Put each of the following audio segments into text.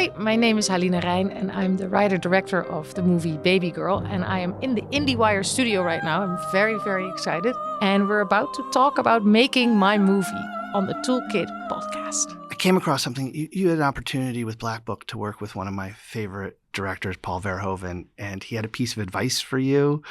Hi, my name is Halina Reijn and I'm the writer-director of the movie BABYGIRL, and I am in the IndieWire studio right now. I'm very, very excited. And we're about to talk about making my movie on the Toolkit podcast. I came across something. You had an opportunity with Black Book to work with one of my favorite directors, Paul Verhoven, and he had a piece of advice for you.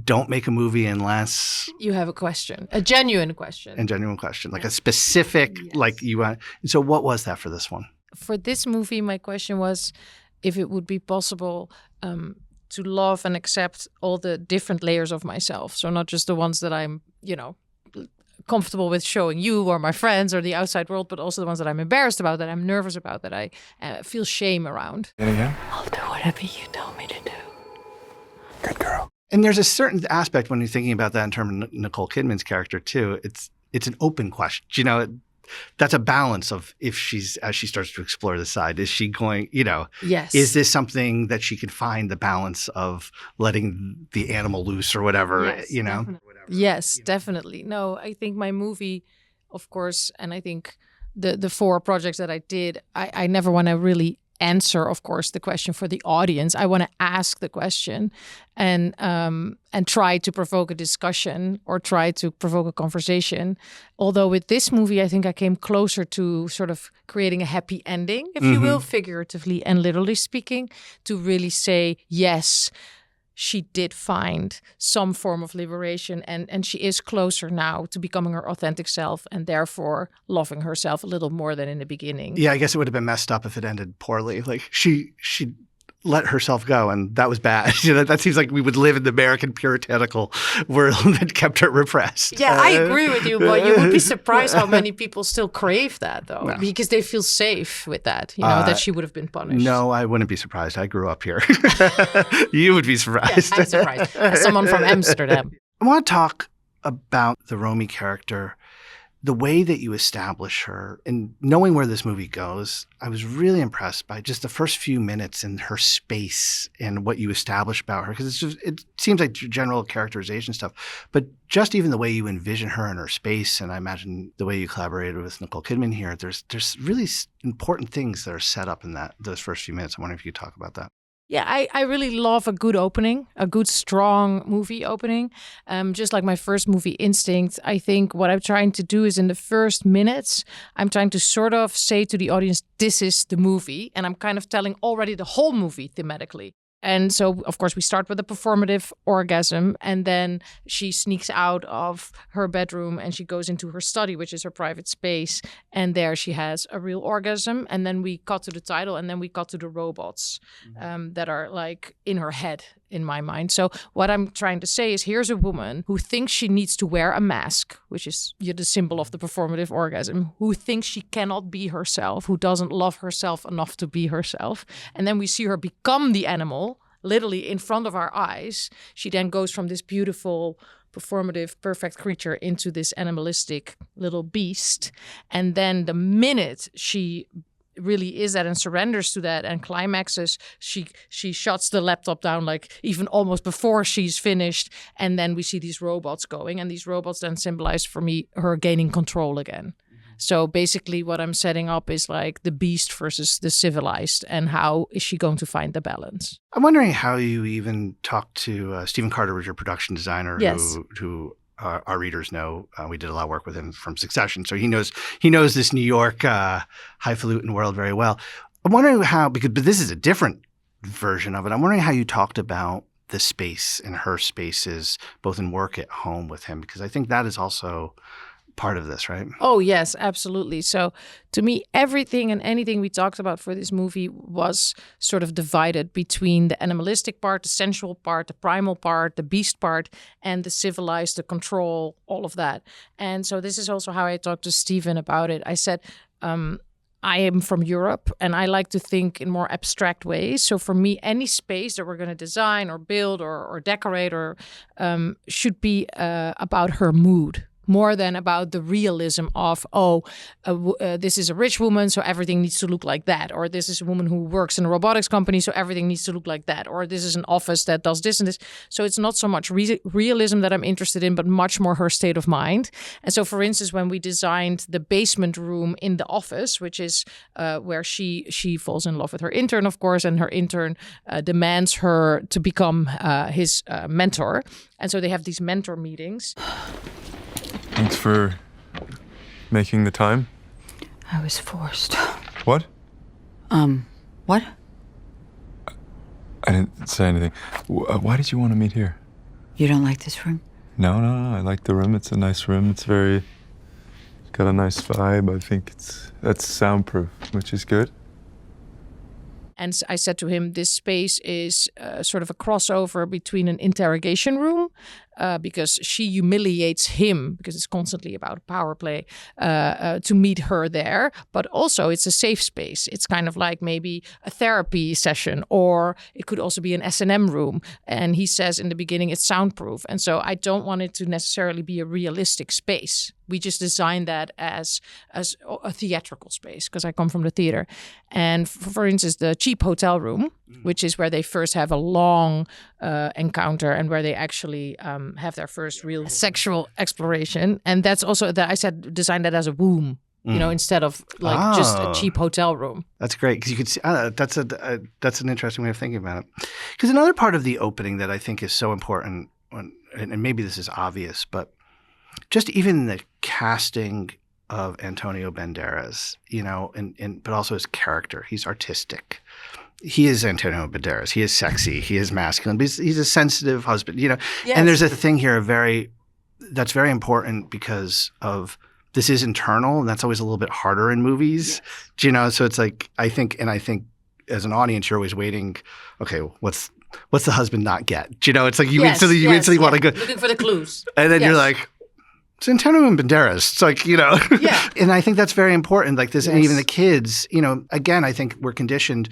Don't make a movie unless you have a question, a genuine question. Like a specific, yes. Like you want. So what was that for this one? For this movie, my question was if it would be possible to love and accept all the different layers of myself. So not just the ones that I'm, comfortable with showing you or my friends or the outside world, but also the ones that I'm embarrassed about, that I'm nervous about, that I feel shame around. Yeah. I'll do whatever you tell me to do. Good girl. And there's a certain aspect when you're thinking about that in terms of Nicole Kidman's character too. It's an open question. That's a balance of as she starts to explore the side, is she going, yes. Is this something that she can find the balance of letting the animal loose or whatever, yes, Definitely. Yes, definitely. No, I think my movie, of course, and I think the 4 projects that I did, I never want to really answer, of course, the question for the audience. I want to ask the question and try to provoke a discussion or try to provoke a conversation. Although with this movie, I think I came closer to sort of creating a happy ending, if you will, figuratively and literally speaking, to really say, yes, she did find some form of liberation and she is closer now to becoming her authentic self and therefore loving herself a little more than in the beginning. Yeah, I guess it would have been messed up if it ended poorly. Like she let herself go, and that was bad. That seems like we would live in the American puritanical world that kept her repressed. Yeah, I agree with you, but you would be surprised how many people still crave that, though, no. Because they feel safe with that, that she would have been punished. No, I wouldn't be surprised. I grew up here. You would be surprised. Yeah, I'm surprised. As someone from Amsterdam. I want to talk about the Romy character. The way that you establish her, and knowing where this movie goes, I was really impressed by just the first few minutes and her space and what you establish about her. Because it seems like general characterization stuff, but just even the way you envision her in her space, and I imagine the way you collaborated with Nicole Kidman here, there's really important things that are set up in those first few minutes. I wonder if you could talk about that. Yeah, I really love a good opening, a good, strong movie opening. Just like my first movie, Instinct, I think what I'm trying to do is in the first minutes, I'm trying to sort of say to the audience, this is the movie. And I'm kind of telling already the whole movie thematically. And so, of course, we start with a performative orgasm, and then she sneaks out of her bedroom and she goes into her study, which is her private space. And there she has a real orgasm. And then we cut to the title, and then we cut to the robots that are like in her head, in my mind. So what I'm trying to say is, here's a woman who thinks she needs to wear a mask, which is the symbol of the performative orgasm, who thinks she cannot be herself, who doesn't love herself enough to be herself. And then we see her become the animal, literally in front of our eyes. She then goes from this beautiful, performative, perfect creature into this animalistic little beast. And then the minute she really is that and surrenders to that and climaxes, she shuts the laptop down, like even almost before she's finished. And then we see these robots going, and these robots then symbolize for me her gaining control again. So basically what I'm setting up is like the beast versus the civilized, and how is she going to find the balance? I'm wondering how you even talked to Stephen Carter, was your production designer, yes. who our readers know. We did a lot of work with him from Succession, so he knows this New York highfalutin world very well. I'm wondering but this is a different version of it. I'm wondering how you talked about the space and her spaces, both in work at home with him, because I think that is also part of this, right? Oh, yes, absolutely. So to me, everything and anything we talked about for this movie was sort of divided between the animalistic part, the sensual part, the primal part, the beast part, and the civilized, the control, all of that. And so this is also how I talked to Stephen about it. I said, I am from Europe and I like to think in more abstract ways. So for me, any space that we're going to design or build or decorate should be about her mood. more than about the realism of, this is a rich woman, so everything needs to look like that. Or this is a woman who works in a robotics company, so everything needs to look like that. Or this is an office that does this and this. So it's not so much realism that I'm interested in, but much more her state of mind. And so, for instance, when we designed the basement room in the office, which is where she falls in love with her intern, of course, and her intern demands her to become his mentor. And so they have these mentor meetings. Thanks for making the time. I was forced. What? What? I didn't say anything. Why did you want to meet here? You don't like this room? No. I like the room. It's a nice room. It's got a nice vibe. I think that's soundproof, which is good. And I said to him, this space is sort of a crossover between an interrogation room, because she humiliates him, because it's constantly about power play, to meet her there. But also it's a safe space. It's kind of like maybe a therapy session, or it could also be an S&M room. And he says in the beginning it's soundproof. And so I don't want it to necessarily be a realistic space. We just designed that as a theatrical space, because I come from the theater. And for instance, the cheap hotel room, which is where they first have a long encounter and where they actually have their first real sexual exploration. And that's also that I said design that as a womb, instead of like just a cheap hotel room. That's great, because you could see that's an interesting way of thinking about it. Because another part of the opening that I think is so important, and maybe this is obvious, but just even the casting of Antonio Banderas, but also his character. He's artistic. He is Antonio Banderas. He is sexy. He is masculine. But he's a sensitive husband, Yes. And there's a thing here that's very important because of this is internal, and that's always a little bit harder in movies. Yes. So it's like I think as an audience you're always waiting. Okay, what's the husband not get? It's like you instantly want to go looking for the clues, and then you're like, it's Antonio Banderas. It's like, Yeah. And I think that's very important. Like this, and even the kids, again, I think we're conditioned,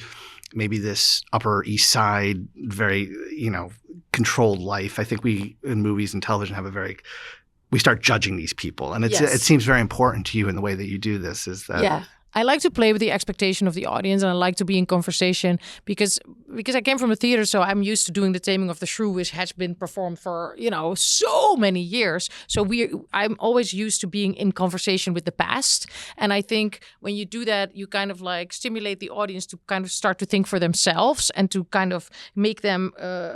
maybe this Upper East Side, very, controlled life. I think we, in movies and television, we start judging these people. And it seems very important to you in the way that you do this is that. Yeah. I like to play with the expectation of the audience, and I like to be in conversation because I came from a theater, so I'm used to doing the Taming of the Shrew, which has been performed for, so many years. So I'm always used to being in conversation with the past. And I think when you do that, you kind of like stimulate the audience to kind of start to think for themselves and to kind of make them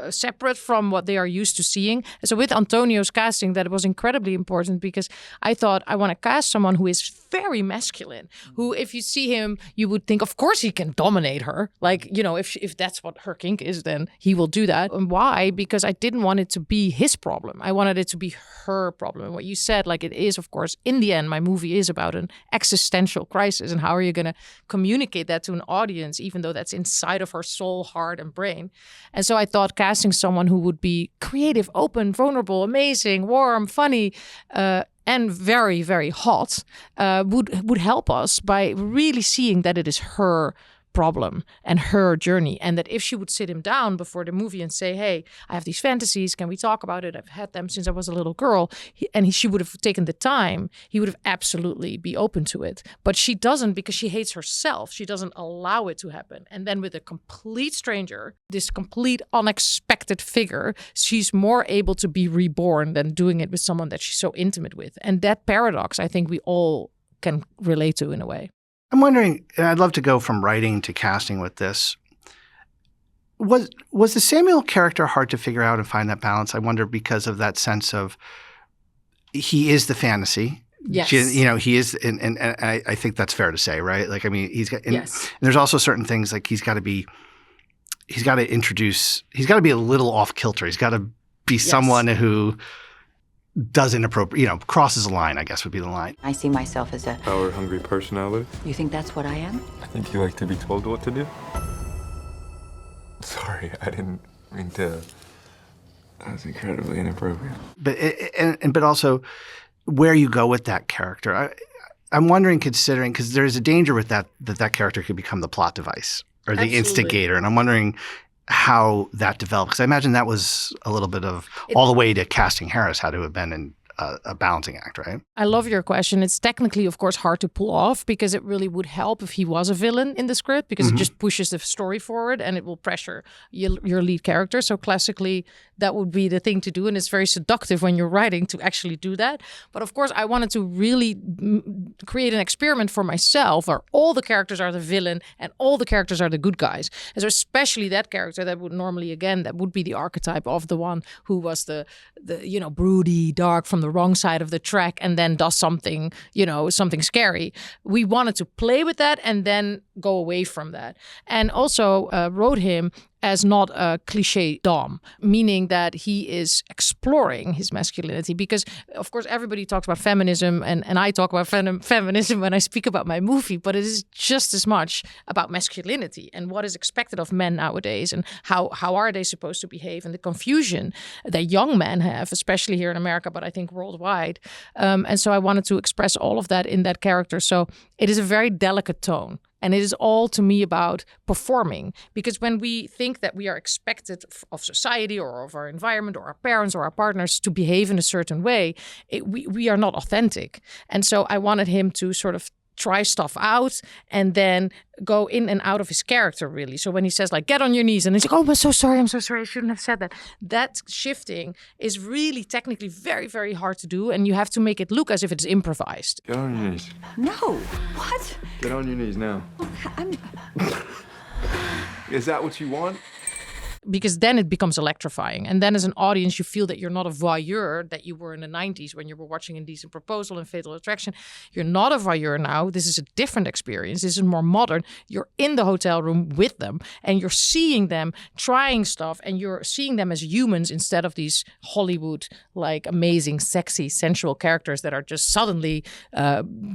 separate from what they are used to seeing. And so with Antonio's casting, that was incredibly important because I thought I want to cast someone who is very masculine, who if you see him, you would think, of course he can dominate her. Like, if that's what her kink is, then he will do that. And why? Because I didn't want it to be his problem. I wanted it to be her problem. What you said, like it is, of course, in the end, my movie is about an existential crisis. And how are you going to communicate that to an audience, even though that's inside of her soul, heart, and brain? And so I thought casting someone who would be creative, open, vulnerable, amazing, warm, funny, and very, very hot would help us by really seeing that it is her problem and her journey, and that if she would sit him down before the movie and say, hey, I have these fantasies, can we talk about it? I've had them since I was a little girl. She would have taken the time. He would have absolutely be open to it. But she doesn't, because she hates herself. She doesn't allow it to happen. And then with a complete stranger, this complete unexpected figure, she's more able to be reborn than doing it with someone that she's so intimate with. And that paradox, I think we all can relate to in a way. I'm wondering, and I'd love to go from writing to casting with this. Was the Samuel character hard to figure out and find that balance? I wonder, because of that sense of he is the fantasy. Yes. He is, and I think that's fair to say, right? Like, I mean, he's got, and there's also certain things like he's got to be a little off kilter. He's got to be someone who does inappropriate, crosses a line, I guess would be the line. I see myself as a power-hungry personality. You think that's what I am? I think you like to be told what to do. Sorry, I didn't mean to. That was incredibly inappropriate. But also, where you go with that character, I'm wondering, considering, because there's a danger with that character could become the plot device or the instigator, and I'm wondering how that developed, because I imagine that was a little bit of all the way to casting Harris had to have been a balancing act, right? I love your question. It's technically, of course, hard to pull off because it really would help if he was a villain in the script because it just pushes the story forward and it will pressure your lead character. So classically, that would be the thing to do. And it's very seductive when you're writing to actually do that. But of course, I wanted to really create an experiment for myself where all the characters are the villain and all the characters are the good guys. And so especially that character that would normally, again, that would be the archetype of the one who was the broody, dark from the wrong side of the track and then does something, something scary. We wanted to play with that and then go away from that. And also wrote him as not a cliche dom, meaning that he is exploring his masculinity. Because, of course, everybody talks about feminism, and I talk about feminism when I speak about my movie, but it is just as much about masculinity and what is expected of men nowadays and how are they supposed to behave and the confusion that young men have, especially here in America, but I think worldwide. And so I wanted to express all of that in that character. So it is a very delicate tone. And it is all to me about performing, because when we think that we are expected of society or of our environment or our parents or our partners to behave in a certain way, we are not authentic. And so I wanted him to sort of try stuff out and then go in and out of his character, really. So when he says like, get on your knees, and he's like, oh, I'm so sorry, I shouldn't have said that. That shifting is really technically very, very hard to do. And you have to make it look as if it's improvised. Get on your knees. No. What? Get on your knees now. Is that what you want? Because then it becomes electrifying. And then as an audience, you feel that you're not a voyeur that you were in the 90s when you were watching Indecent Proposal and Fatal Attraction. You're not a voyeur now. This is a different experience. This is more modern. You're in the hotel room with them and you're seeing them trying stuff and you're seeing them as humans instead of these Hollywood, like amazing, sexy, sensual characters that are just suddenly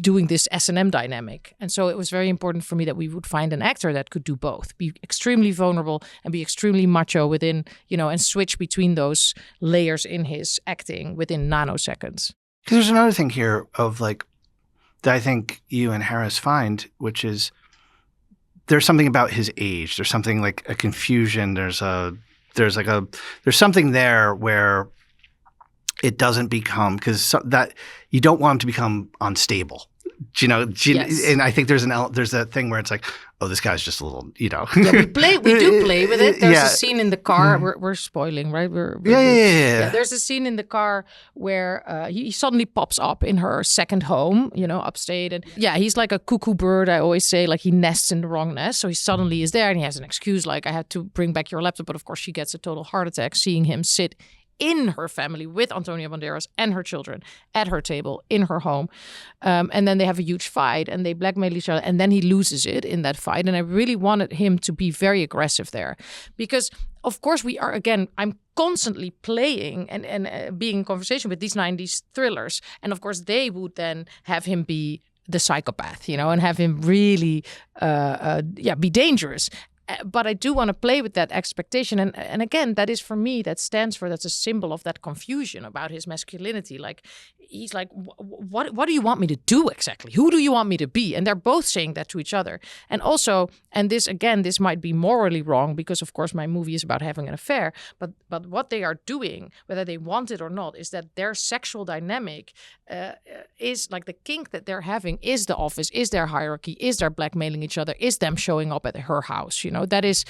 doing this S&M dynamic. And so it was very important for me that we would find an actor that could do both, be extremely vulnerable and be extremely macho within, and switch between those layers in his acting within nanoseconds. Because there's another thing here of like that I think you and Harris find, which is there's something about his age. There's something like a confusion. There's something there where it doesn't become, because that you don't want him to become unstable. Yes. And I think there's that thing where it's like, oh, this guy's just a little, Yeah, we do play with it. There's a scene in the car. We're spoiling, right? Yeah. There's a scene in the car where he suddenly pops up in her second home, upstate. And yeah, he's like a cuckoo bird, I always say, like he nests in the wrong nest. So he suddenly is there and he has an excuse like, I had to bring back your laptop. But of course, she gets a total heart attack seeing him sit in her family with Antonio Banderas and her children at her table in her home. And then they have a huge fight and they blackmail each other. And then he loses it in that fight. And I really wanted him to be very aggressive there because, of course, we are, again, I'm constantly playing and being in conversation with these 90s thrillers. And of course, they would then have him be the psychopath, and have him really, be dangerous. But I do want to play with that expectation. And again, that is for me, that's a symbol of that confusion about his masculinity. Like, he's like, what do you want me to do exactly? Who do you want me to be? And they're both saying that to each other. And also, and this, again, this might be morally wrong because, of course, my movie is about having an affair. But what they are doing, whether they want it or not, is that their sexual dynamic is like the kink that they're having is the office, is their hierarchy, is their blackmailing each other, is them showing up at her house, That is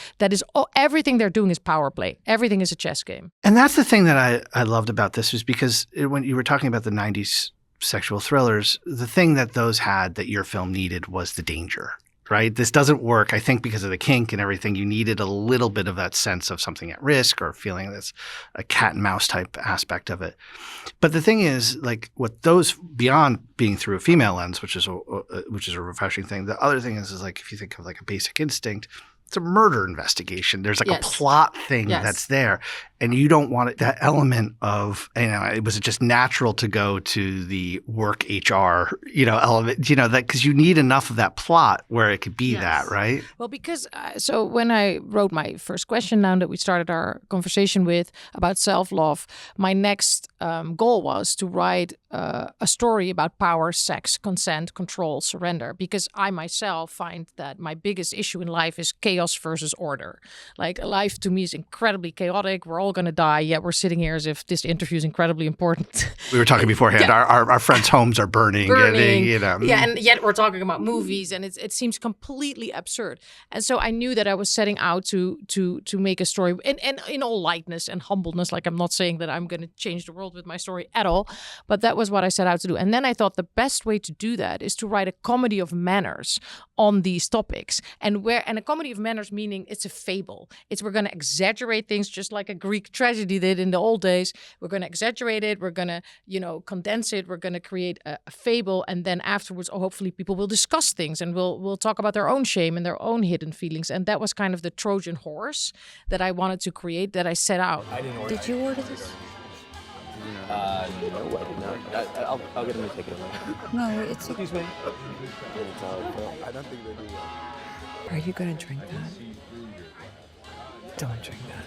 all, everything they're doing is power play. Everything is a chess game. And that's the thing that I loved about this was because when you were talking about the 90s sexual thrillers, the thing that those had that your film needed was the danger, right? This doesn't work, I think, because of the kink and everything. You needed a little bit of that sense of something at risk or feeling that's a cat and mouse type aspect of it. But the thing is, like, what those, beyond being through a female lens, which is a refreshing thing, the other thing is like if you think of like a Basic Instinct, it's a murder investigation. There's like a plot thing that's there. And you don't want it, that element of, it was just natural to go to the work HR, element, that because you need enough of that plot where it could be that, right? Well, because so when I wrote my first question down that we started our conversation with about self-love, my next goal was to write a story about power, sex, consent, control, surrender, because I myself find that my biggest issue in life is chaos versus order. Like life to me is incredibly chaotic. We're all all going to die, yet we're sitting here as if this interview is incredibly important. We were talking beforehand. Yeah. Our friends' homes are burning. Burning. And, Yeah, and yet we're talking about movies, and it seems completely absurd. And so I knew that I was setting out to make a story, and in all lightness and humbleness. Like, I'm not saying that I'm going to change the world with my story at all, but that was what I set out to do. And then I thought the best way to do that is to write a comedy of manners on these topics, and a comedy of manners meaning it's a fable. We're going to exaggerate things just like a Greek tragedy did in the old days. We're going to exaggerate it. We're going to, condense it. We're going to create a fable, and then afterwards, hopefully, people will discuss things and we'll talk about their own shame and their own hidden feelings. And that was kind of the Trojan horse that I wanted to create, that I set out. Did you order this? No, I did not. I'll get him to take it away. No, it's... Excuse me. I don't think they do that. Are you going to drink that? Don't drink that.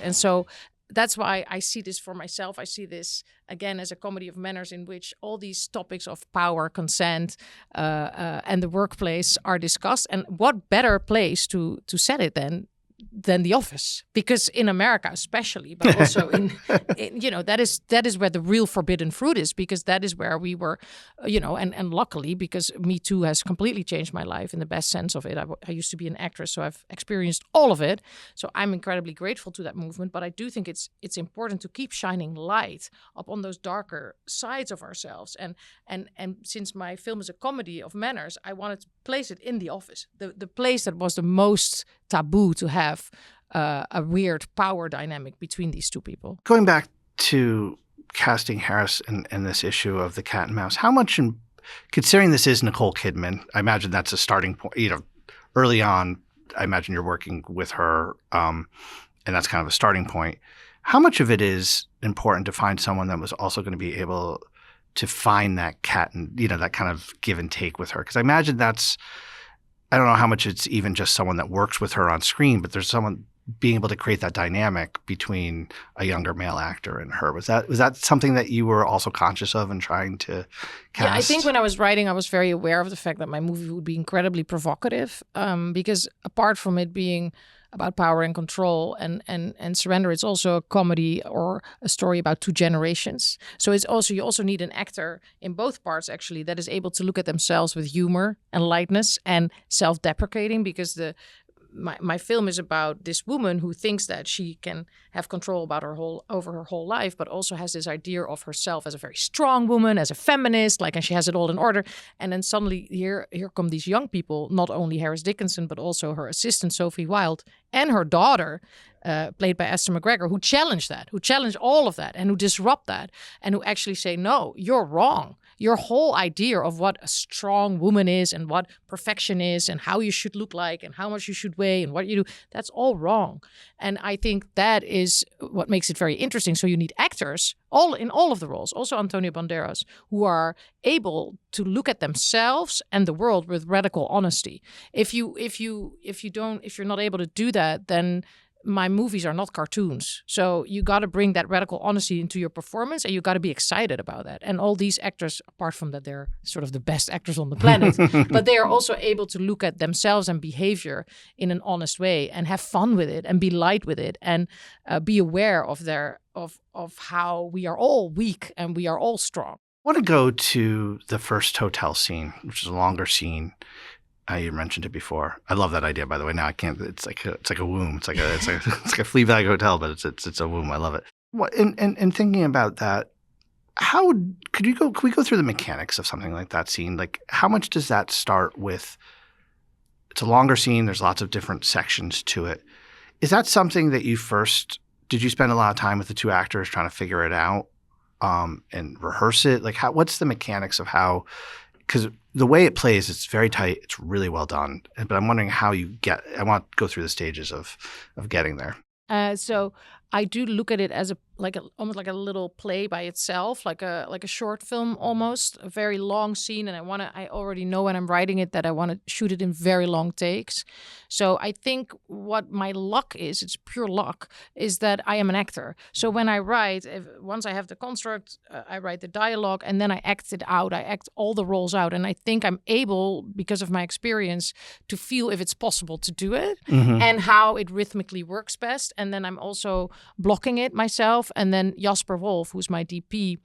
And so that's why I see this for myself. I see this, again, as a comedy of manners in which all these topics of power, consent, and the workplace are discussed. And what better place to set it than the office, because in America especially, but also in that is where the real forbidden fruit is, because that is where we were, and luckily, because Me Too has completely changed my life in the best sense of it. I used to be an actress, so I've experienced all of it. So I'm incredibly grateful to that movement. But I do think it's important to keep shining light upon those darker sides of ourselves. And since my film is a comedy of manners, I wanted to place it in the office, the place that was the most taboo to have a weird power dynamic between these two people. Going back to casting Harris in this issue of The Cat and Mouse, how much, considering this is Nicole Kidman, I imagine that's a starting point. Early on, I imagine you're working with her, and that's kind of a starting point. How much of it is important to find someone that was also going to be able to find that cat and, that kind of give and take with her? Because I imagine I don't know how much it's even just someone that works with her on screen, but there's someone being able to create that dynamic between a younger male actor and her. Was that something that you were also conscious of and trying to cast? Yeah, I think when I was writing, I was very aware of the fact that my movie would be incredibly provocative, because apart from it being about power and control and surrender, it's also a comedy or a story about two generations. So you also need an actor in both parts, actually, that is able to look at themselves with humor and lightness and self-deprecating, because my film is about this woman who thinks that she can have control over her whole life, but also has this idea of herself as a very strong woman, as a feminist, and she has it all in order. And then suddenly here come these young people, not only Harris Dickerson, but also her assistant Sophie Wilde and her daughter, played by Esther McGregor, who challenge all of that and who disrupt that and who actually say, no, you're wrong. Your whole idea of what a strong woman is and what perfection is and how you should look like and how much you should weigh and what you do, that's all wrong. And I think that is what makes it very interesting. So you need actors in all of the roles, also Antonio Banderas, who are able to look at themselves and the world with radical honesty. If you're not able to do that, then my movies are not cartoons. So you got to bring that radical honesty into your performance, and you got to be excited about that. And all these actors, apart from that, they're sort of the best actors on the planet, but they are also able to look at themselves and behavior in an honest way and have fun with it and be light with it and be aware of how we are all weak and we are all strong. I want to go to the first hotel scene, which is a longer scene. You mentioned it before. I love that idea, by the way. Now I can't. It's like a womb. It's like a Fleabag hotel, but it's a womb. I love it. And thinking about that, could we go through the mechanics of something like that scene? Like, how much does that start with? It's a longer scene. There's lots of different sections to it. Is that something that did you spend a lot of time with the two actors trying to figure it out and rehearse it? Like, what's the mechanics of how? Because the way it plays, it's very tight. It's really well done. But I'm wondering how I want to go through the stages of getting there. So I do look at it as a almost like a little play by itself, like a short film almost, a very long scene. And I already know when I'm writing it that I want to shoot it in very long takes. So I think what my luck is, it's pure luck, is that I am an actor. So when I write, once I have the construct, I write the dialogue and then I act it out. I act all the roles out. And I think I'm able, because of my experience, to feel if it's possible to do it and how it rhythmically works best. And then I'm also blocking it myself. And then Jasper Wolf, who's my DP,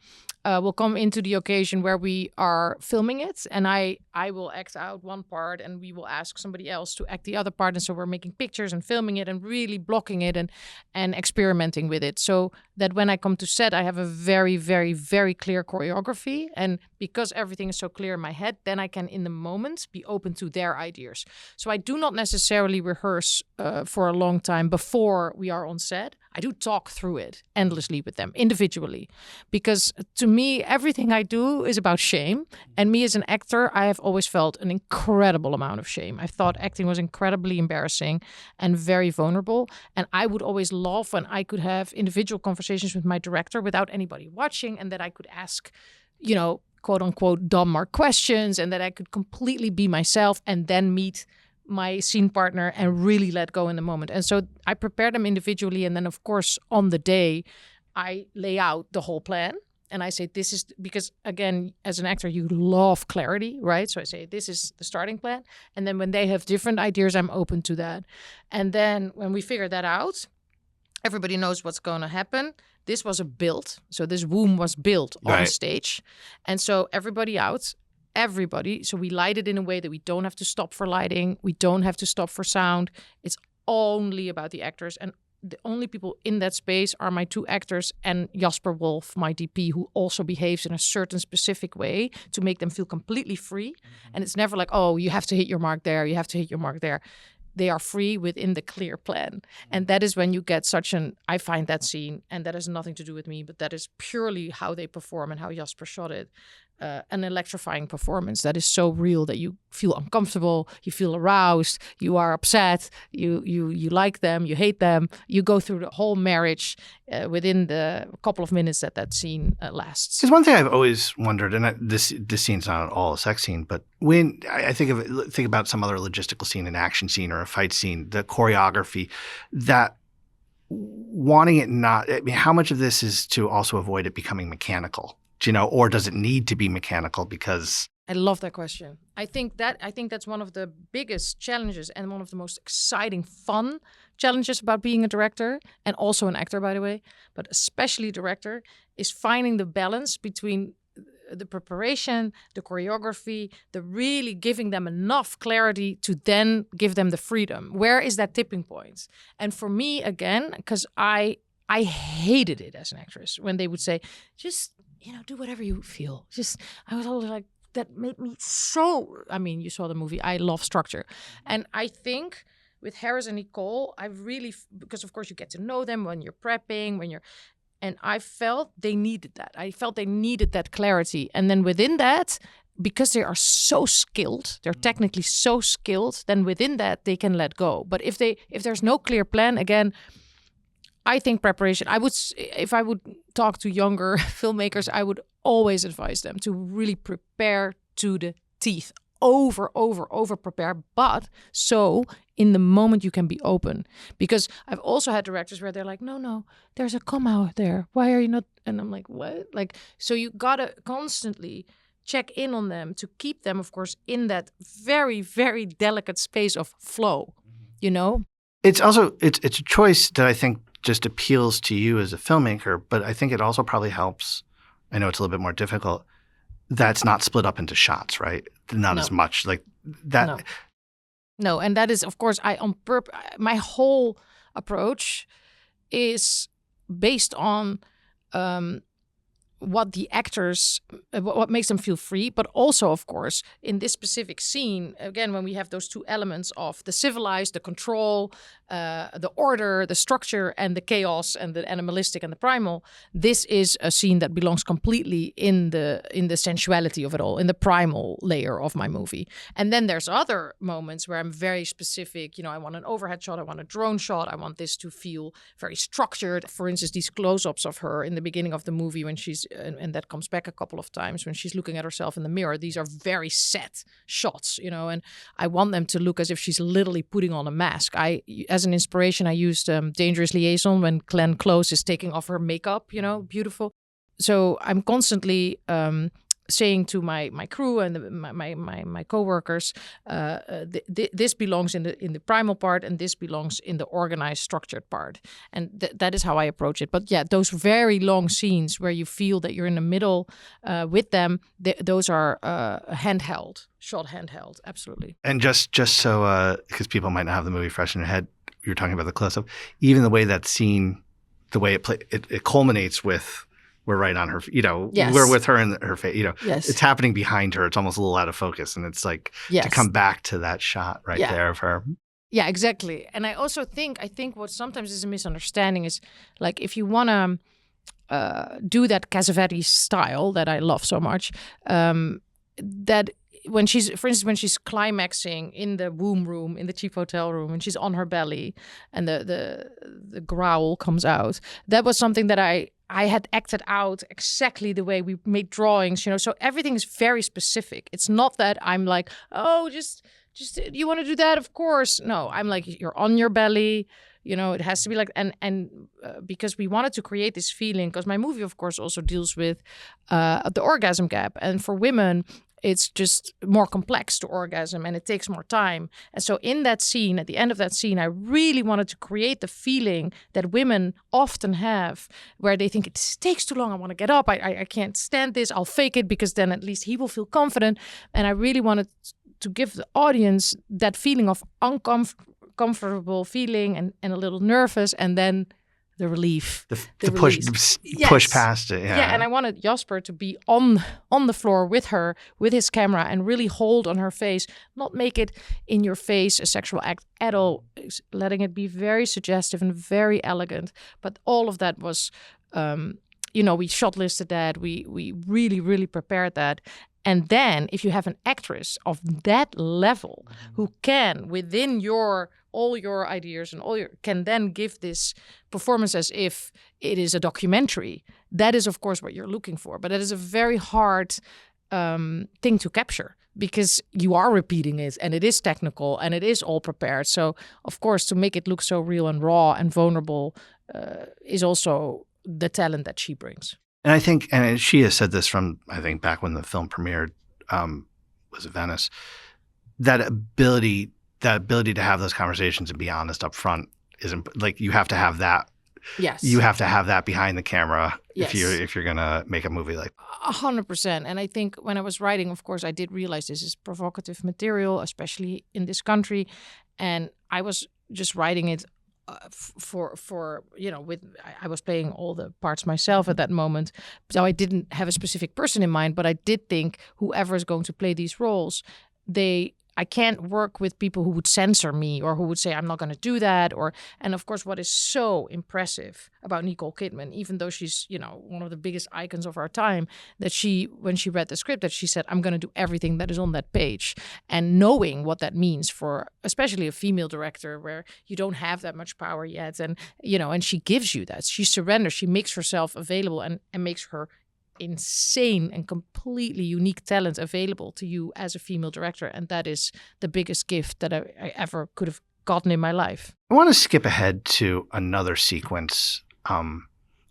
will come into the occasion where we are filming it, and I will act out one part and we will ask somebody else to act the other part. And so we're making pictures and filming it and really blocking it and experimenting with it, so that when I come to set, I have a very, very, very clear choreography. And because everything is so clear in my head, then I can, in the moment, be open to their ideas. So I do not necessarily rehearse for a long time before we are on set. I do talk through it endlessly with them individually, because to me, everything I do is about shame. And me as an actor, I have always felt an incredible amount of shame. I thought acting was incredibly embarrassing and very vulnerable. And I would always love when I could have individual conversations with my director without anybody watching, and that I could ask, quote unquote, dumber questions, and that I could completely be myself and then meet my scene partner and really let go in the moment. And so I prepare them individually. And then, of course, on the day, I lay out the whole plan. And I say, this is, because again, as an actor, you love clarity, right? So I say, this is the starting plan. And then when they have different ideas, I'm open to that. And then when we figure that out, everybody knows what's going to happen. This was a build. So this womb was built on stage. And so everybody out. So we light it in a way that we don't have to stop for lighting. We don't have to stop for sound. It's only about the actors. And the only people in that space are my two actors and Jasper Wolf, my DP, who also behaves in a certain specific way to make them feel completely free. And it's never like, oh, you have to hit your mark there. You have to hit your mark there. They are free within the clear plan. And that is when you get I find that scene, and that has nothing to do with me, but that is purely how they perform and how Jasper shot it. An electrifying performance that is so real that you feel uncomfortable, you feel aroused, you are upset, you like them, you hate them, you go through the whole marriage within the couple of minutes that scene lasts. There's one thing I've always wondered, and this scene's not at all a sex scene, but when I think about some other logistical scene, an action scene or a fight scene, the choreography, that wanting it not, I mean, how much of this is to also avoid it becoming mechanical? Or does it need to be mechanical? Because I love that question. I think that's one of the biggest challenges and one of the most exciting, fun challenges about being a director, and also an actor, by the way, but especially director, is finding the balance between the preparation, the choreography, the really giving them enough clarity to then give them the freedom. Where is that tipping point? And for me, again, because I hated it as an actress when they would say, just do whatever you feel. I was always like, that made me so, you saw the movie, I love structure. And I think with Harris and Nicole, because of course you get to know them when you're prepping, and I felt they needed that. I felt they needed that clarity. And then within that, because they are so skilled, they're technically so skilled, then within that they can let go. But if there's no clear plan, again, I think preparation, if I would talk to younger filmmakers, I would always advise them to really prepare to the teeth, over prepare, but so in the moment you can be open. Because I've also had directors where they're like, no, there's a comma out there. Why are you not? And I'm like, what? So you gotta constantly check in on them to keep them, of course, in that very, very delicate space of flow, It's also, it's a choice that I think just appeals to you as a filmmaker, but I think it also probably helps. I know it's a little bit more difficult. That's not split up into shots, right? Not as much like that. No, and that is, of course, my whole approach is based on what the actors, what makes them feel free, but also, of course, in this specific scene, again, when we have those two elements of the civilized, the control, the order, the structure, and the chaos, and the animalistic and the primal, this is a scene that belongs completely in the sensuality of it all, in the primal layer of my movie. And then there's other moments where I'm very specific. I want an overhead shot, I want a drone shot, I want this to feel very structured. For instance, these close-ups of her in the beginning of the movie when she's, and that comes back a couple of times when she's looking at herself in the mirror. These are very set shots, and I want them to look as if she's literally putting on a mask. As an inspiration, I used Dangerous Liaison when Glenn Close is taking off her makeup, beautiful. So I'm constantly saying to my crew and my coworkers, this belongs in the primal part, and this belongs in the organized, structured part, and that is how I approach it. But yeah, those very long scenes where you feel that you're in the middle with them, those are shot handheld, absolutely. And just so because people might not have the movie fresh in their head, you're talking about the close-up. Even the way that scene, the way it culminates with. We're right on her, yes. We're with her in her face, yes. It's happening behind her. It's almost a little out of focus. And it's like yes. to come back to that shot right there of her. Yeah, exactly. And I also think what sometimes is a misunderstanding is like, if you want to do that Cassavetes style that I love so much, that when she's climaxing in the womb room, in the cheap hotel room, and she's on her belly and the growl comes out, that was something that I had acted out exactly the way we made drawings, so everything is very specific. It's not that I'm like, oh, just you want to do that? Of course. No, I'm like, you're on your belly, it has to be like, and because we wanted to create this feeling, because my movie, of course, also deals with the orgasm gap. And for women, it's just more complex to orgasm and it takes more time. And so in that scene, at the end of that scene, I really wanted to create the feeling that women often have where they think it takes too long. I want to get up. I can't stand this. I'll fake it because then at least he will feel confident. And I really wanted to give the audience that feeling of uncomfortable feeling and a little nervous, and then the relief, the push past it. Yeah, and I wanted Jasper to be on the floor with her, with his camera, and really hold on her face, not make it in your face a sexual act at all, letting it be very suggestive and very elegant. But all of that was, we shot listed that, we really, really prepared that. And then if you have an actress of that level who can, within all your ideas and can then give this performance as if it is a documentary, that is, of course, what you're looking for. But it is a very hard thing to capture because you are repeating it and it is technical and it is all prepared. So, of course, to make it look so real and raw and vulnerable is also the talent that she brings. And I think, and she has said this from, I think, back when the film premiered, was at Venice, that ability to have those conversations and be honest up front is like, you have to have that. Yes. You have to have that behind the camera yes. if you're going to make a movie like 100%. And I think when I was writing, of course, I did realize this is provocative material, especially in this country. And I was just writing it I was playing all the parts myself at that moment. So I didn't have a specific person in mind, but I did think whoever is going to play these roles, I can't work with people who would censor me or who would say, I'm not going to do that. And of course, what is so impressive about Nicole Kidman, even though she's, one of the biggest icons of our time, that when she read the script, that she said, I'm going to do everything that is on that page. And knowing what that means for especially a female director where you don't have that much power yet. And, and she gives you that. She surrenders. She makes herself available and makes her insane and completely unique talent available to you as a female director. And that is the biggest gift that I ever could have gotten in my life. I want to skip ahead to another sequence,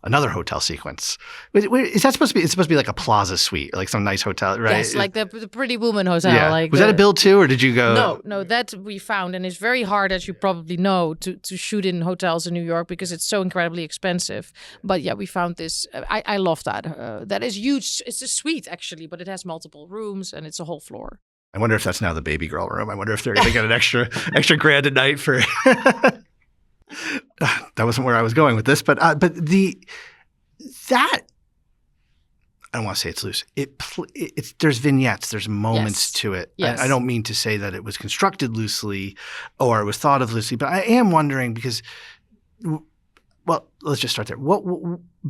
another hotel sequence. Is that supposed to be? It's supposed to be like a plaza suite, like some nice hotel, right? Yes, like the Pretty Woman hotel. Yeah. Like was that a build too, or did you go? No, that we found, and it's very hard, as you probably know, to shoot in hotels in New York because it's so incredibly expensive. But yeah, we found this. I love that. That is huge. It's a suite actually, but it has multiple rooms and it's a whole floor. I wonder if that's now the baby girl room. I wonder if they're going to get an extra grand a night for. That wasn't where I was going with this, but that I don't want to say it's loose. It's there's vignettes, there's moments Yes. to it. Yes. I don't mean to say that it was constructed loosely or it was thought of loosely, but I am wondering because, well, let's just start there. What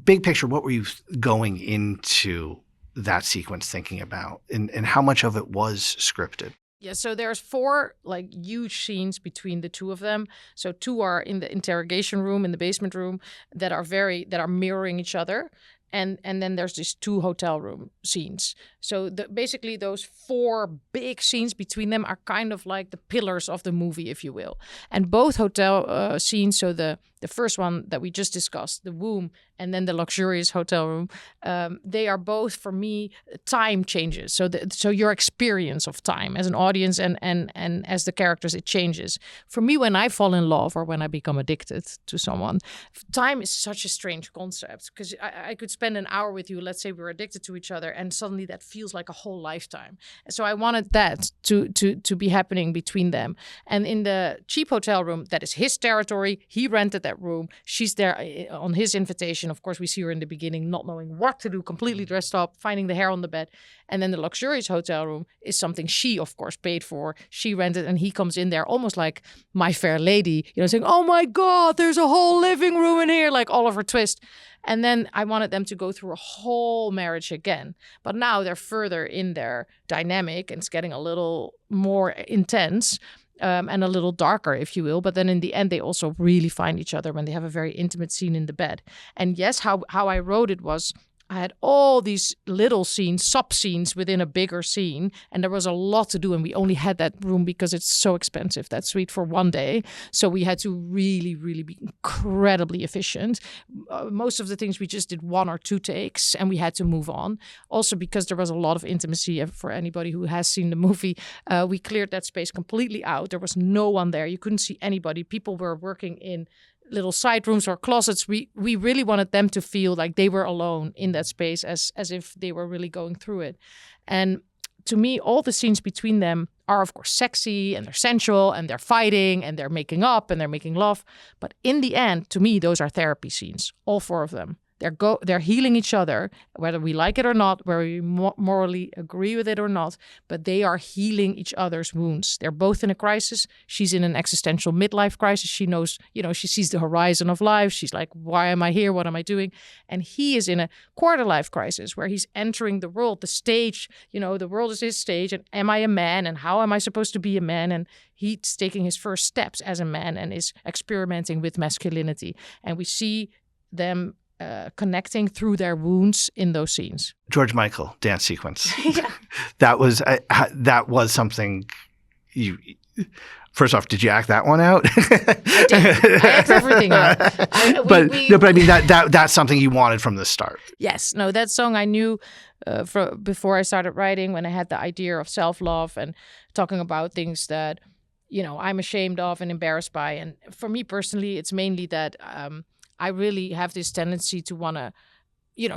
big picture? What were you going into that sequence thinking about, and how much of it was scripted? Yeah, so there's 4 like huge scenes between the two of them. So 2 are in the interrogation room, in the basement room, that are mirroring each other. And then there's these 2 hotel room scenes. So basically those 4 big scenes between them are kind of like the pillars of the movie, if you will. And both hotel scenes, so the first one that we just discussed, the womb, and then the luxurious hotel room, they are both, for me, time changes. So your experience of time as an audience and as the characters, it changes. For me, when I fall in love or when I become addicted to someone, time is such a strange concept because I could spend an hour with you, let's say we're addicted to each other, and suddenly that feels like a whole lifetime. And so I wanted that to be happening between them. And in the cheap hotel room, that is his territory. He rented that room. She's there on his invitation. Of course, we see her in the beginning not knowing what to do, completely dressed up, finding the hair on the bed. And then the luxurious hotel room is something she, of course, paid for. She rented, and he comes in there almost like My Fair Lady, saying, "Oh my God, there's a whole living room in here," like Oliver Twist. And then I wanted them to go through a whole marriage again. But now they're further in their dynamic and it's getting a little more intense. And a little darker, if you will. But then in the end, they also really find each other when they have a very intimate scene in the bed. And yes, how I wrote it was, I had all these little scenes, sub-scenes within a bigger scene. And there was a lot to do. And we only had that room because it's so expensive, that suite, for one day. So we had to really, really be incredibly efficient. Most of the things we just did 1 or 2 takes and we had to move on. Also because there was a lot of intimacy. For anybody who has seen the movie, we cleared that space completely out. There was no one there. You couldn't see anybody. People were working in little side rooms or closets. We really wanted them to feel like they were alone in that space, as if they were really going through it. And to me, all the scenes between them are, of course, sexy and they're sensual and they're fighting and they're making up and they're making love. But in the end, to me, those are therapy scenes, all 4 of them. They're healing each other, whether we like it or not, whether we morally agree with it or not, but they are healing each other's wounds. They're both in a crisis. She's in an existential midlife crisis. She knows, she sees the horizon of life. She's like, why am I here? What am I doing? And he is in a quarter life crisis where he's entering the world, the stage, the world is his stage. And am I a man? And how am I supposed to be a man? And he's taking his first steps as a man and is experimenting with masculinity. And we see them connecting through their wounds in those scenes. George Michael dance sequence. Yeah. That was something you. First off, did you act that one out? I did. I act everything out. But I mean that's something you wanted from the start. Yes. No, that song I knew before I started writing, when I had the idea of self-love and talking about things that, I'm ashamed of and embarrassed by. And for me personally, it's mainly that I really have this tendency to want to,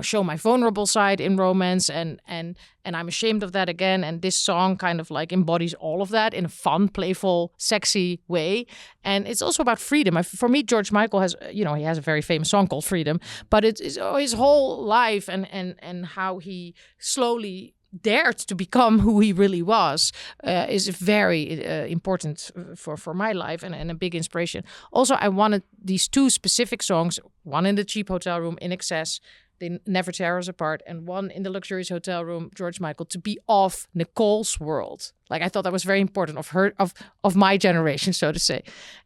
show my vulnerable side in romance, and I'm ashamed of that again. And this song kind of like embodies all of that in a fun, playful, sexy way. And it's also about freedom. For me, George Michael has, he has a very famous song called Freedom, but it's his whole life and how he slowly dared to become who he really was is very important for my life and a big inspiration. Also, I wanted these 2 specific songs, one in the cheap hotel room, In Excess, They Never Tear Us Apart, and one in the luxurious hotel room, George Michael, to be of Nicole's world. Like, I thought that was very important, of her, of my generation, so to say.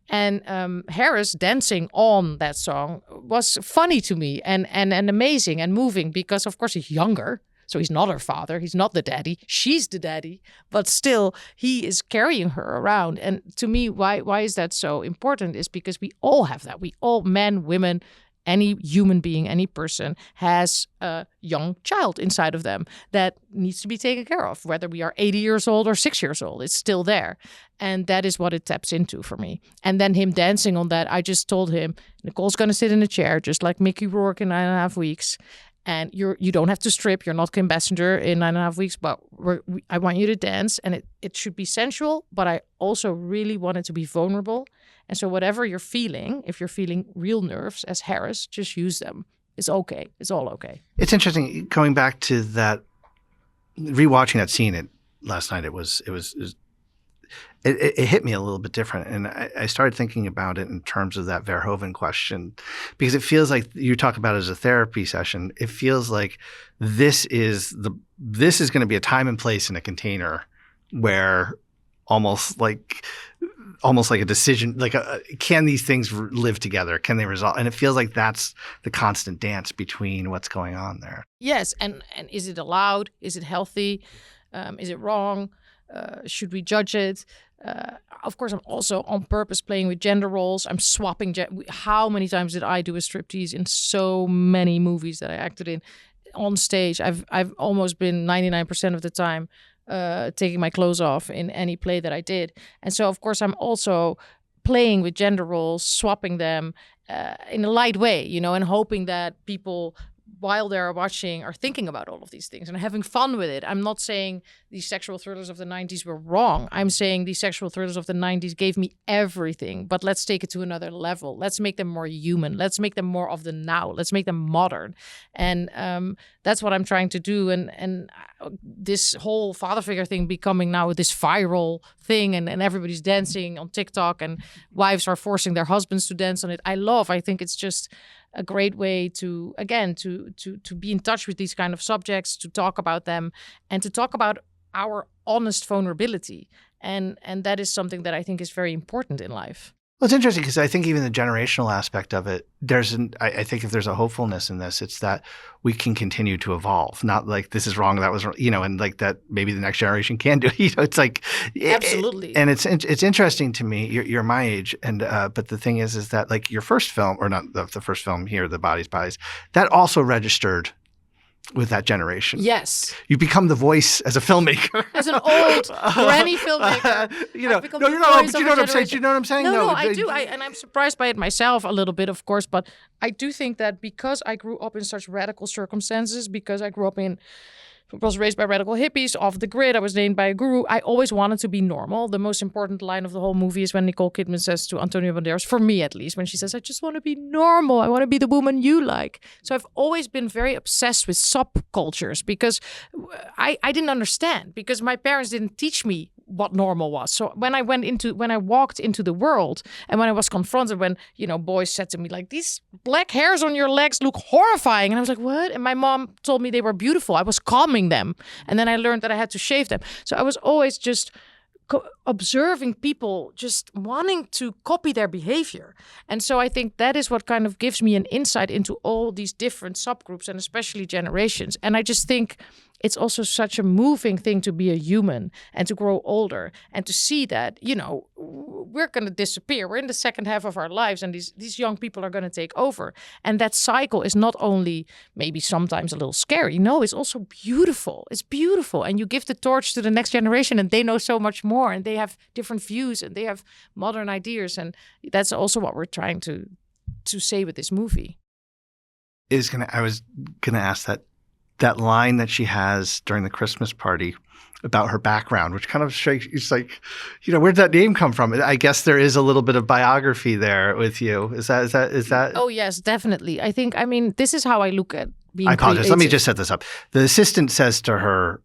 And Harris dancing on that song was funny to me and amazing and moving because, of course, he's younger. So he's not her father. He's not the daddy. She's the daddy. But still, he is carrying her around. And to me, why is that so important is because we all have that. We all, men, women, any human being, any person has a young child inside of them that needs to be taken care of. Whether we are 80 years old or 6 years old, it's still there. And that is what it taps into for me. And then him dancing on that, I just told him, Nicole's going to sit in a chair, just like Mickey Rourke in 9.5 Weeks. And you don't have to strip. You're not Kim Basinger in 9.5 Weeks, but I want you to dance. And it should be sensual, but I also really want it to be vulnerable. And so whatever you're feeling, if you're feeling real nerves as Harris, just use them. It's okay. It's all okay. It's interesting going back to that, rewatching that scene last night. It hit me a little bit different, and I started thinking about it in terms of that Verhoven question, because it feels like you talk about it as a therapy session. It feels like this is going to be a time and place in a container where almost like a decision, can these things live together? Can they resolve? And it feels like that's the constant dance between what's going on there. Yes, and is it allowed? Is it healthy? Is it wrong? Should we judge it? Of course, I'm also on purpose playing with gender roles. I'm swapping. How many times did I do a striptease in so many movies that I acted in on stage? I've almost been 99% of the time taking my clothes off in any play that I did. And so, of course, I'm also playing with gender roles, swapping them in a light way, and hoping that people, while they're watching, are thinking about all of these things and having fun with it. I'm not saying these sexual thrillers of the 90s were wrong. I'm saying these sexual thrillers of the 90s gave me everything, but let's take it to another level. Let's make them more human. Let's make them more of the now. Let's make them modern. And that's what I'm trying to do. And this whole father figure thing becoming now this viral thing, and everybody's dancing on TikTok, and wives are forcing their husbands to dance on it. I think it's just a great way to be in touch with these kind of subjects, to talk about them, and to talk about our honest vulnerability. And that is something that I think is very important in life. Well, it's interesting because I think even the generational aspect of it, I think if there's a hopefulness in this, it's that we can continue to evolve. Not like this is wrong, that was wrong, and like that maybe the next generation can do it. It's like Absolutely. And it's interesting to me. You're my age, and but the thing is that like your first film, or not the first film here, The Bodies, that also registered with that generation. Yes. You become the voice as a filmmaker. As an old granny filmmaker. No, you're not, but you know what I'm saying? Do you know what I'm saying? No, I do. And I'm surprised by it myself a little bit, of course. But I do think that because I grew up in such radical circumstances, because I was raised by radical hippies, off the grid, I was named by a guru, I always wanted to be normal. The most important line of the whole movie is when Nicole Kidman says to Antonio Banderas, for me at least, when she says, I just want to be normal. I want to be the woman you like. So I've always been very obsessed with subcultures because I didn't understand, because my parents didn't teach me what normal was. So when I walked into the world, and when I was confronted, when, boys said to me, like, these black hairs on your legs look horrifying. And I was like, what? And my mom told me they were beautiful. I was calming them. And then I learned that I had to shave them. So I was always just observing people just wanting to copy their behavior. And so I think that is what kind of gives me an insight into all these different subgroups, and especially generations. And I just think it's also such a moving thing to be a human and to grow older and to see that, we're going to disappear. We're in the second half of our lives, and these young people are going to take over. And that cycle is not only maybe sometimes a little scary. No, it's also beautiful. It's beautiful. And you give the torch to the next generation, and they know so much more, and they have different views, and they have modern ideas. And that's also what we're trying to say with this movie. I was going to ask that line that she has during the Christmas party about her background, which kind of shakes. It's like, where'd that name come from? I guess there is a little bit of biography there with you. Is that? Oh yes, definitely. I mean, this is how I look at being. I apologize. creative. Let me just set this up. The assistant says to her,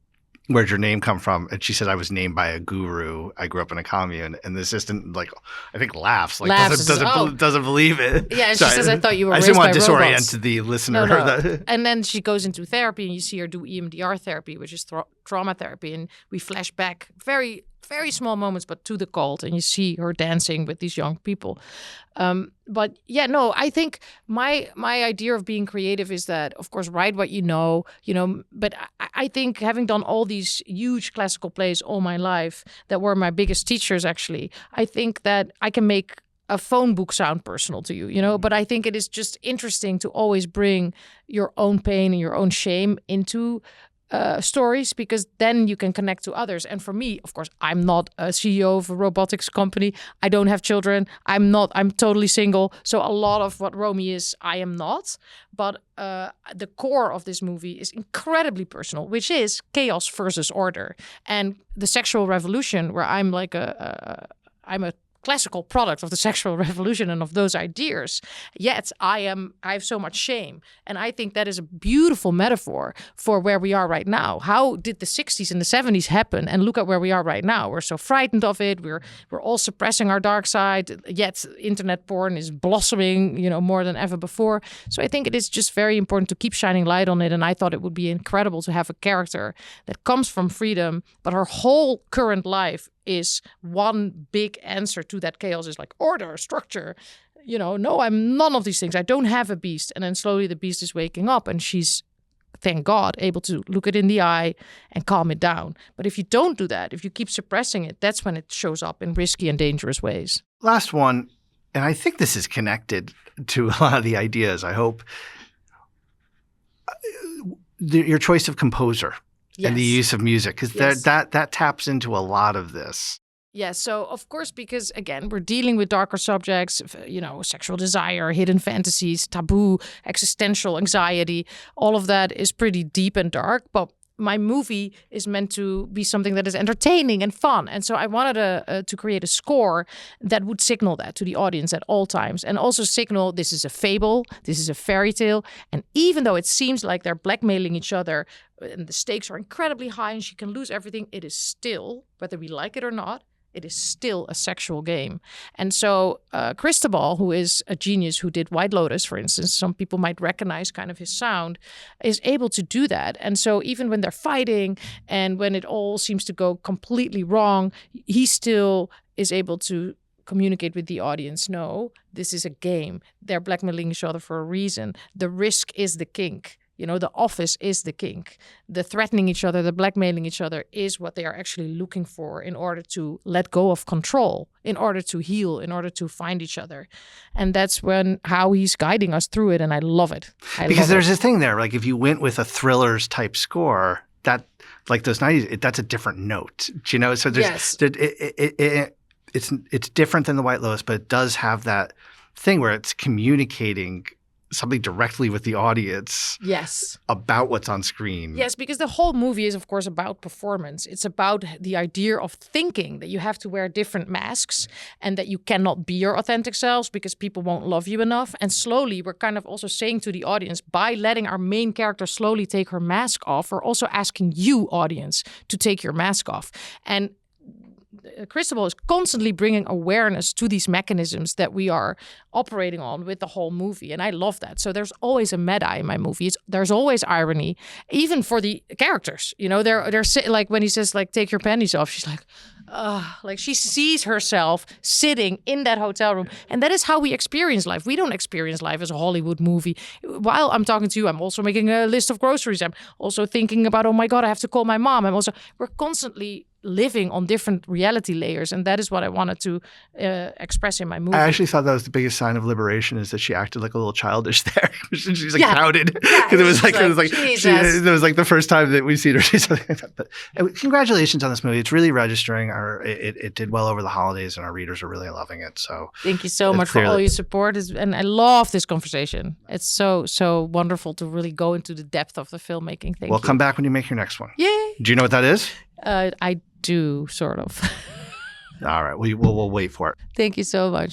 where'd your name come from? And she said, I was named by a guru. I grew up in a commune. And the assistant, I think laughs. Doesn't believe it. Yeah, and she says, I thought you were I raised didn't want by to disorient robots. the listener. No. And then she goes into therapy, and you see her do EMDR therapy, which is trauma therapy. And we flash back very, very small moments, but to the cult. And you see her dancing with these young people. But yeah, no, I think my idea of being creative is that, of course, write what you know, but I think having done all these huge classical plays all my life that were my biggest teachers, actually, I think that I can make a phone book sound personal to you, but I think it is just interesting to always bring your own pain and your own shame into stories, because then you can connect to others. And for me, of course, I'm not a CEO of a robotics company. I don't have children. I'm totally single. So a lot of what Romy is, I am not. But the core of this movie is incredibly personal, which is chaos versus order. And the sexual revolution, where I'm like I'm a classical product of the sexual revolution and of those ideas. Yet I have so much shame. And I think that is a beautiful metaphor for where we are right now. How did the 60s and the 70s happen? And look at where we are right now. We're so frightened of it. We're all suppressing our dark side. Yet internet porn is blossoming, more than ever before. So I think it is just very important to keep shining light on it. And I thought it would be incredible to have a character that comes from freedom, but her whole current life is one big answer to that chaos, is like order, structure. No, I'm none of these things. I don't have a beast. And then slowly the beast is waking up and she's, thank God, able to look it in the eye and calm it down. But if you don't do that, if you keep suppressing it, that's when it shows up in risky and dangerous ways. Last one, and I think this is connected to a lot of the ideas, I hope. Your choice of composer. Yes. And the use of music, because yes. that taps into a lot of this. Yeah, so of course, because again, we're dealing with darker subjects, sexual desire, hidden fantasies, taboo, existential anxiety. All of that is pretty deep and dark, but my movie is meant to be something that is entertaining and fun. And so I wanted to create a score that would signal that to the audience at all times, and also signal this is a fable, this is a fairy tale. And even though it seems like they're blackmailing each other and the stakes are incredibly high and she can lose everything, it is still, whether we like it or not, it is still a sexual game. And so Cristobal, who is a genius who did White Lotus, for instance, some people might recognize kind of his sound, is able to do that. And so even when they're fighting and when it all seems to go completely wrong, he still is able to communicate with the audience. No, this is a game. They're blackmailing each other for a reason. The risk is the kink. The office is the kink. The threatening each other, the blackmailing each other is what they are actually looking for in order to let go of control, in order to heal, in order to find each other. And that's how he's guiding us through it. And I love it. Because there's this thing there, like if you went with a thrillers type score, that like those 90s, that's a different note, So there's, yes. It's different than the White Lotus, but it does have that thing where it's communicating something directly with the audience. Yes. About what's on screen. Yes, because the whole movie is, of course, about performance. It's about the idea of thinking that you have to wear different masks and that you cannot be your authentic selves because people won't love you enough. And slowly, we're kind of also saying to the audience, by letting our main character slowly take her mask off, we're also asking you, audience, to take your mask off. And Cristobal is constantly bringing awareness to these mechanisms that we are operating on with the whole movie. And I love that. So there's always a meta in my movies. There's always irony, even for the characters. They're like when he says, like, take your panties off, she's like she sees herself sitting in that hotel room. And that is how we experience life. We don't experience life as a Hollywood movie. While I'm talking to you, I'm also making a list of groceries. I'm also thinking about, oh my God, I have to call my mom. We're constantly living on different reality layers, and that is what I wanted to express in my movie. I actually thought that was the biggest sign of liberation, is that she acted like a little childish there. She's like pouted because it was like the first time that we've seen her do something like that. But congratulations on this movie. It's really registering. It did well over the holidays, and our readers are really loving it. So thank you so much for all your support, and I love this conversation. It's so wonderful to really go into the depth of the filmmaking. Thank you. Come back when you make your next one. Yay! Do you know what that is? I do, sort of. All right. We'll wait for it. Thank you so much.